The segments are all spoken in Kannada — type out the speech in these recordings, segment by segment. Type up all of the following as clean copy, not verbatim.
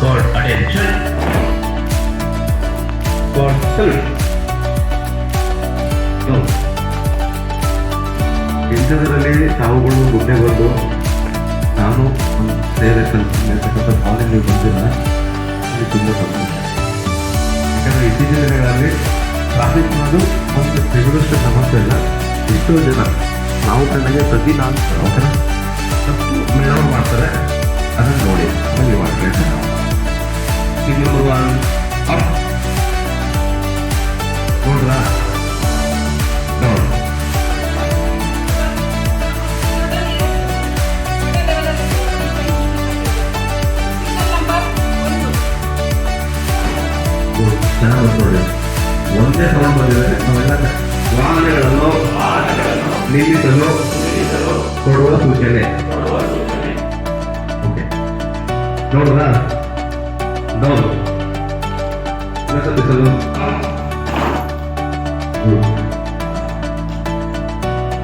God attention. God salute. No. ಇಂಥದ್ರಲ್ಲಿ ತಾವುಗಳು ಮುಂದೆ ಬಂದು ನಾನು ಒಂದು ಸೇವೆ ಕಲ್ತೀನಿ ಅಂತಕ್ಕಂಥ ಭಾವನೆ ನೀವು ಬಂದಿಲ್ಲ, ಅದು ತುಂಬ ಸಂತೋಷ. ಯಾಕಂದರೆ ಇತ್ತೀಚಿನ ದಿನಗಳಲ್ಲಿ ಟ್ರಾಫಿಕ್ ಅನ್ನೋದು ಒಂದು ತೆಗೆದಷ್ಟು ಸಮಸ್ಯೆ ಇಲ್ಲ. ಎಷ್ಟೋ ಜನ ನಾವು ಕಂಡಾಗೆ ಪ್ರತಿ 4 ಅವರ ತಪ್ಪು ಮೇಳವ ಮಾಡ್ತಾರೆ. ಅದನ್ನು ನೋಡಿ ಆಮೇಲೆ ಮಾಡ್ಬೇಕು. ಇದು ನಂಬರ್ 1 ಅಪ್ ನೋಡ್ರಾ ನೋಡಿ. ಚೆನ್ನಾಗಿ ನೋಡಿ, ಒಂದೇ ಸೌಂಡ್ ಬಂದಿದೆ. ನಾವೆಲ್ಲ ವಾಹನಗಳನ್ನು ನಿಲ್ಲಿಸಲು ಕೊಡುವ ಸೂಚನೆ. ಓಕೆ ನೋಡ್ರಾ ನೋಡು ಸಲ್ಲಿಸಲು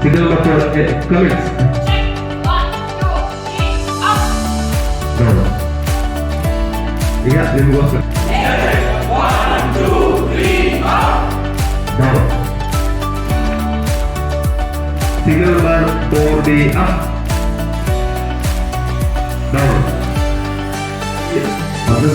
ಸಿಗ್ನಲ್ ಮಕ್ಕಳಕ್ಕೆ ಕಮಿಟ್ಸ್ ನೋಡು. ಈಗ ನಿಮಗೋಸ್ಕರ ನೋಡು ಸಿಗ್ನಲ್ ನಂಬರ್ 4D ಅಪ್ ನೋಡು. ಅದು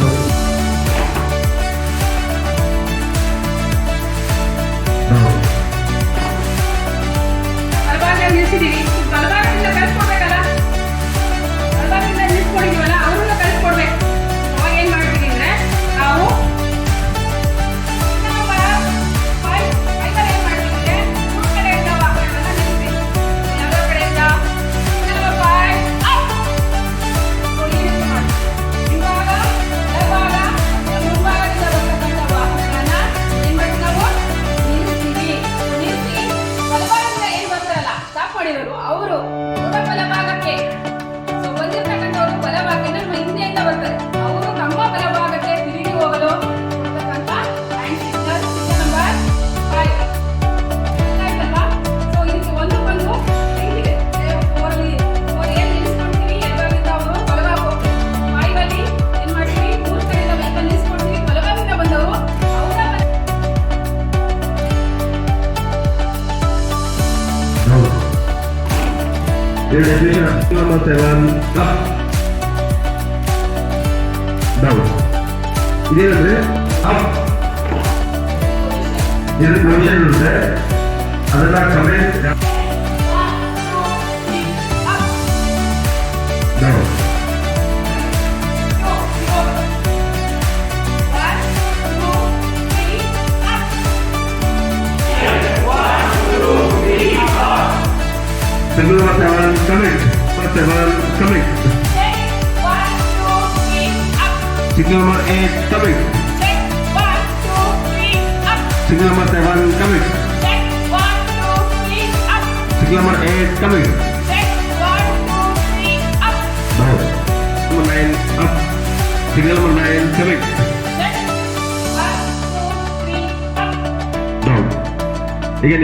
ನಿಲ್ಸಿದೀವಿ, ಬಲಭಾಗದಿಂದ ಕಳ್ಸ್ಕೊಡ್ಬೇಕಲ್ಲ, ಬಲಭಾಗದಿಂದ ನಿಲ್ಸ್ಕೊಂಡಿದೀವಲ್ಲ ಅವ್ರನ್ನ ಕಳ್ಸ್ಕೊಡ್ಬೇಕು. ಅವಾಗ ಏನ್ ಮಾಡ್ತೀವಿ ಅಂದ್ರೆ ನಾವು ಏನ್ ಮಾಡ್ತೀವಿ ಅಂದ್ರೆ 3 ಕಡೆಯಿಂದ ವಾಹನಗಳನ್ನ ನಿಲ್ಲಿಸ್ತೀವಿ. ಯಾವ ಕಡೆಯಿಂದ ಹಿಂಭಾಗ, ಬಲಭಾಗ, ಮುಂಭಾಗದಿಂದ ಬರ್ತಕ್ಕಂಥ ವಾಹನಗಳನ್ನ ಏನ್ ಮಾಡ್ತೀವಿ ನಾವು ನಿಲ್ಲಿಸ್ತೀವಿ. ನಿಲ್ಲಿಸಿ ಬಲಭಾಗದಿಂದ ಏನ್ ಬರ್ತಾರಲ್ಲ ಸ್ಟಾಪ್ ಮಾಡಿರೋರು ಅವರು ಬಲಭಾಗಕ್ಕೆ ಬಂದಿರ್ತಕ್ಕಂಥವ್ರು ಬಲಭಾಗಕ್ಕೆ ನಮ್ಮ ಹಿಂದೆಯಿಂದ ಬರ್ತಾರೆ. ಅವರು ನಮ್ಮ ಬಲಭಾಗಕ್ಕೆ ತಿರುಗಿ ಹೋಗಲು ಕೊಡ್ತಕ್ಕಂಥ ಹ್ಯಾಂಡ್ ಸಿಗ್ನಲ್ ನಂಬರ್ 5 ಆಯ್ತಲ್ವಾ? ಸೊ ಇದಕ್ಕೆ ಒಂದಕ್ಕೊಂದು ಹಿಂಗಿದೆ. 4 ಏನ್ ನಿಲ್ಲಿಸ್ಕೊಳ್ತೀವಿ, ಎಡಭಾಗದಿಂದ ಅವರು ಬಲಭಾಗ ಹೋಗ್ತಾರೆ. 5 ಅಲ್ಲಿ ಏನ್ ಮಾಡ್ತೀವಿ, 3 ಕಡೆಯಿಂದ ವೆಹಿಕಲ್ ನಿಲ್ಲಿಸ್ಕೊಳ್ತೀವಿ. ಬಲಭಾಗದಿಂದ ಬಂದವರು ಅವರ Number 7 up down. ಇದೇನಂದ್ರೆ ಅಪ್ ಇದು ಪೊಸಿಷನ್ ಇರುತ್ತೆ. ಅದನ್ನ comment down. Signal number 7 commit. Number 7 commit. 1, 2, 3 up. Signal number 8 commit. 1, 2, 3 up. Signal number 7 commit. 1, 2, 3 up. Signal number 8 commit. 1, 2, 3 up. Down. Number 9 up. Signal number 9 commit. 1, 2, 3 up. Down. Again.